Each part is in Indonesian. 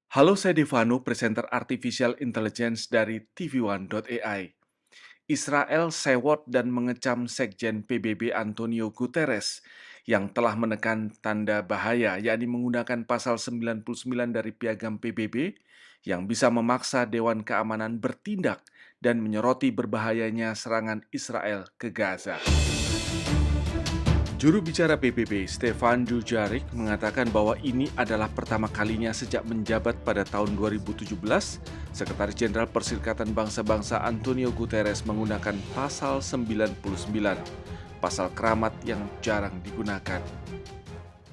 Halo, saya Devano, presenter Artificial Intelligence dari TV1.ai. Israel sewot dan mengecam Sekjen PBB Antonio Guterres yang telah menekan tanda bahaya, yakni menggunakan pasal 99 dari Piagam PBB yang bisa memaksa Dewan Keamanan bertindak dan menyoroti berbahayanya serangan Israel ke Gaza. Juru bicara PBB, Stefan Dujarric, mengatakan bahwa ini adalah pertama kalinya sejak menjabat pada tahun 2017, Sekretaris Jenderal Perserikatan Bangsa-Bangsa Antonio Guterres menggunakan pasal 99, pasal keramat yang jarang digunakan.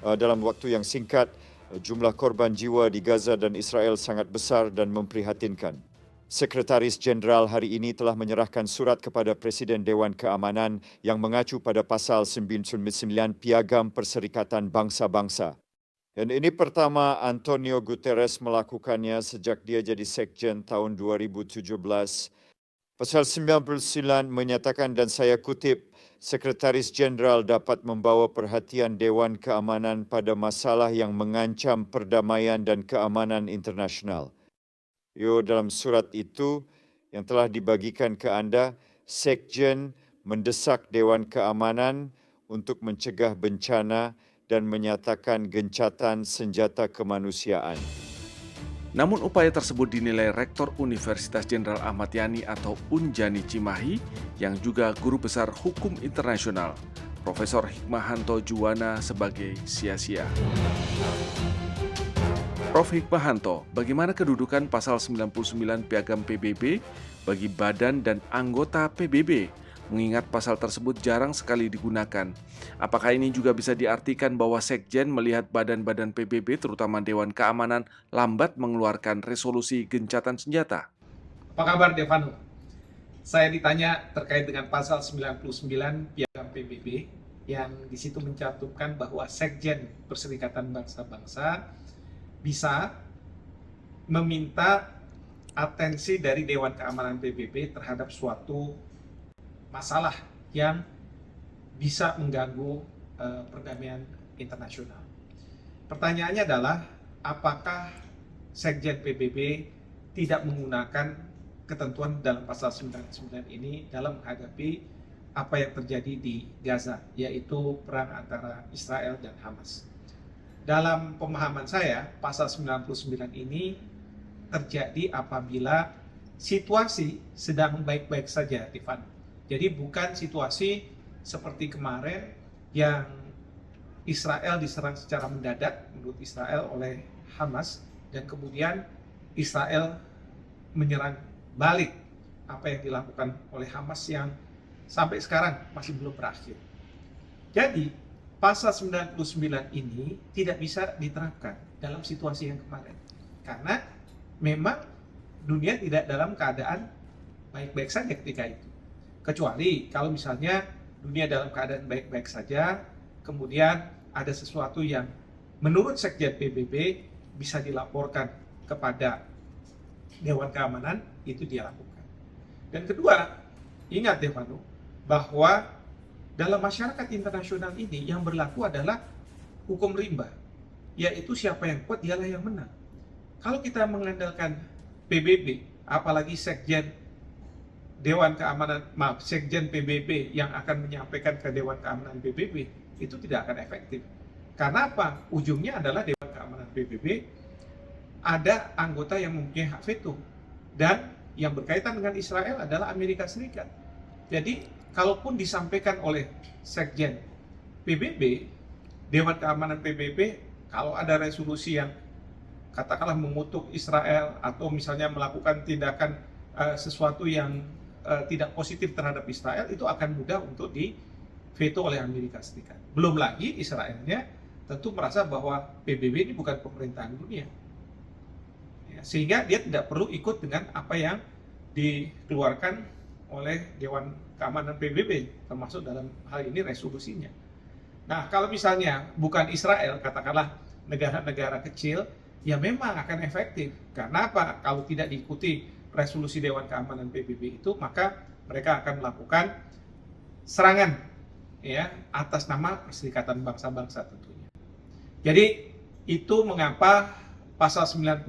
Dalam waktu yang singkat, jumlah korban jiwa di Gaza dan Israel sangat besar dan memprihatinkan. Sekretaris Jenderal hari ini telah menyerahkan surat kepada Presiden Dewan Keamanan yang mengacu pada pasal 99 Piagam Perserikatan Bangsa-Bangsa. Dan ini pertama Antonio Guterres melakukannya sejak dia jadi Sekjen tahun 2017. Pasal 99 menyatakan, dan saya kutip, Sekretaris Jenderal dapat membawa perhatian Dewan Keamanan pada masalah yang mengancam perdamaian dan keamanan internasional. Dalam surat itu yang telah dibagikan ke anda, Sekjen mendesak Dewan Keamanan untuk mencegah bencana dan menyatakan gencatan senjata kemanusiaan. Namun upaya tersebut dinilai Rektor Universitas Jenderal Ahmad Yani atau Unjani Cimahi yang juga guru besar hukum internasional, Profesor Hikmahanto Juwana, sebagai sia-sia. Prof. Hikmahanto, bagaimana kedudukan pasal 99 Piagam PBB bagi badan dan anggota PBB? Mengingat pasal tersebut jarang sekali digunakan. Apakah ini juga bisa diartikan bahwa Sekjen melihat badan-badan PBB, terutama Dewan Keamanan, lambat mengeluarkan resolusi gencatan senjata? Apa kabar, Devano? Saya ditanya terkait dengan pasal 99 Piagam PBB yang di situ mencantumkan bahwa Sekjen Perserikatan Bangsa-Bangsa bisa meminta atensi dari Dewan Keamanan PBB terhadap suatu masalah yang bisa mengganggu perdamaian internasional. Pertanyaannya adalah, apakah Sekjen PBB tidak menggunakan ketentuan dalam pasal 99 ini dalam menghadapi apa yang terjadi di Gaza, yaitu perang antara Israel dan Hamas. Dalam pemahaman saya, pasal 99 ini terjadi apabila situasi sedang baik-baik saja, Tiffan. Jadi bukan situasi seperti kemarin yang Israel diserang secara mendadak menurut Israel oleh Hamas, dan kemudian Israel menyerang balik apa yang dilakukan oleh Hamas yang sampai sekarang masih belum berakhir. Jadi pasal 99 ini tidak bisa diterapkan dalam situasi yang kemarin, karena memang dunia tidak dalam keadaan baik-baik saja ketika itu. Kecuali kalau misalnya dunia dalam keadaan baik-baik saja, kemudian ada sesuatu yang menurut Sekjen PBB bisa dilaporkan kepada Dewan Keamanan, itu dia lakukan. Dan kedua, ingat Devano, bahwa dalam masyarakat internasional ini yang berlaku adalah hukum rimba, yaitu siapa yang kuat dialah yang menang. Kalau kita mengandalkan PBB, apalagi Sekjen Sekjen PBB yang akan menyampaikan ke Dewan Keamanan PBB, itu tidak akan efektif. Karena apa? Ujungnya adalah Dewan Keamanan PBB ada anggota yang mempunyai hak veto, dan yang berkaitan dengan Israel adalah Amerika Serikat. Jadi kalaupun disampaikan oleh Sekjen PBB, Dewan Keamanan PBB, kalau ada resolusi yang katakanlah mengutuk Israel atau misalnya melakukan tindakan sesuatu yang tidak positif terhadap Israel, itu akan mudah untuk diveto oleh Amerika Serikat. Belum lagi Israelnya tentu merasa bahwa PBB ini bukan pemerintahan dunia, ya, sehingga dia tidak perlu ikut dengan apa yang dikeluarkan oleh Dewan Keamanan PBB, termasuk dalam hal ini resolusinya. Nah, kalau misalnya bukan Israel, katakanlah negara-negara kecil, ya memang akan efektif. Karena apa? Kalau tidak diikuti resolusi Dewan Keamanan PBB itu, maka mereka akan melakukan serangan, ya, atas nama Perserikatan Bangsa-Bangsa tentunya. Jadi itu mengapa pasal 99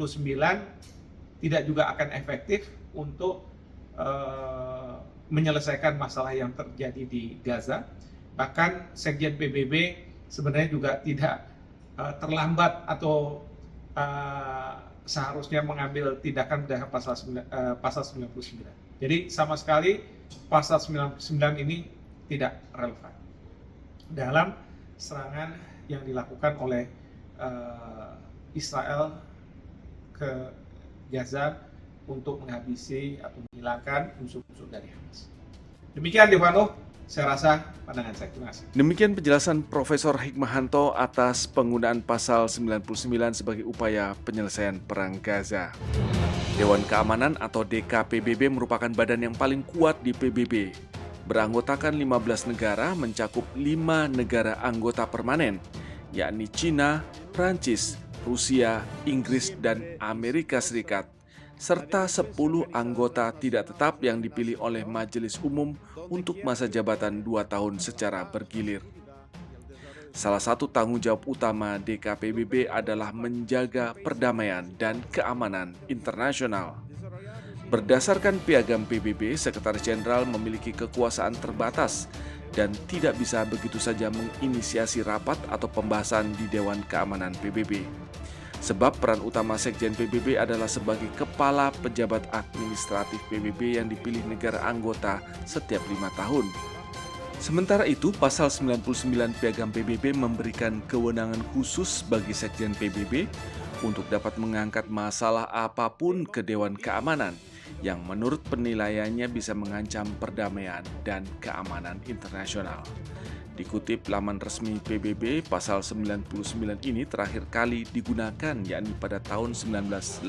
tidak juga akan efektif untuk menyelesaikan masalah yang terjadi di Gaza. Bahkan Sekjen PBB sebenarnya juga tidak terlambat atau seharusnya mengambil tindakan dengan pasal 99. Jadi sama sekali pasal 99 ini tidak relevan dalam serangan yang dilakukan oleh Israel ke Gaza untuk menghabisi atau menghilangkan musuh-musuh dari Hamas. Demikian Devano, saya rasa pandangan saya. Terima kasih. Demikian penjelasan Profesor Hikmahanto atas penggunaan pasal 99 sebagai upaya penyelesaian perang Gaza. Dewan Keamanan atau DKPBB merupakan badan yang paling kuat di PBB. Beranggotakan 15 negara, mencakup 5 negara anggota permanen, yakni Cina, Prancis, Rusia, Inggris, dan Amerika Serikat, serta 10 anggota tidak tetap yang dipilih oleh Majelis Umum untuk masa jabatan 2 tahun secara bergilir. Salah satu tanggung jawab utama DKPBB adalah menjaga perdamaian dan keamanan internasional. Berdasarkan piagam PBB, Sekretaris Jenderal memiliki kekuasaan terbatas dan tidak bisa begitu saja menginisiasi rapat atau pembahasan di Dewan Keamanan PBB. Sebab peran utama Sekjen PBB adalah sebagai kepala pejabat administratif PBB yang dipilih negara anggota setiap 5 tahun. Sementara itu, pasal 99 Piagam PBB memberikan kewenangan khusus bagi Sekjen PBB untuk dapat mengangkat masalah apapun ke Dewan Keamanan yang menurut penilaiannya bisa mengancam perdamaian dan keamanan internasional. Dikutip laman resmi PBB, pasal 99 ini terakhir kali digunakan yakni pada tahun 1989.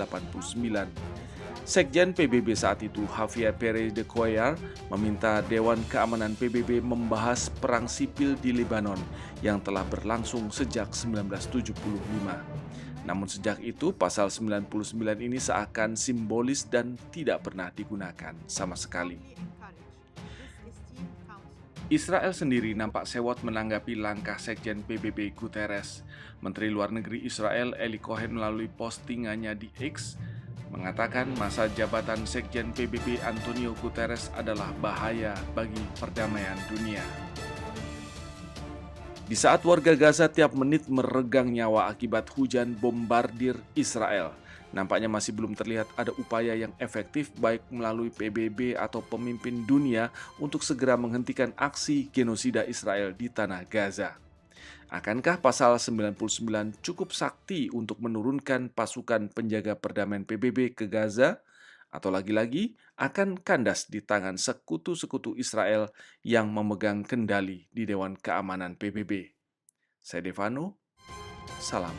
Sekjen PBB saat itu, Javier Pérez de Cuéllar, meminta Dewan Keamanan PBB membahas perang sipil di Lebanon yang telah berlangsung sejak 1975. Namun sejak itu, pasal 99 ini seakan simbolis dan tidak pernah digunakan sama sekali. Israel sendiri nampak sewot menanggapi langkah Sekjen PBB Guterres. Menteri Luar Negeri Israel Eli Cohen melalui postingannya di X mengatakan masa jabatan Sekjen PBB Antonio Guterres adalah bahaya bagi perdamaian dunia. Di saat warga Gaza tiap menit meregang nyawa akibat hujan bombardir Israel, nampaknya masih belum terlihat ada upaya yang efektif baik melalui PBB atau pemimpin dunia untuk segera menghentikan aksi genosida Israel di tanah Gaza. Akankah pasal 99 cukup sakti untuk menurunkan pasukan penjaga perdamaian PBB ke Gaza? Atau lagi-lagi akan kandas di tangan sekutu-sekutu Israel yang memegang kendali di Dewan Keamanan PBB? Saya Devano, salam.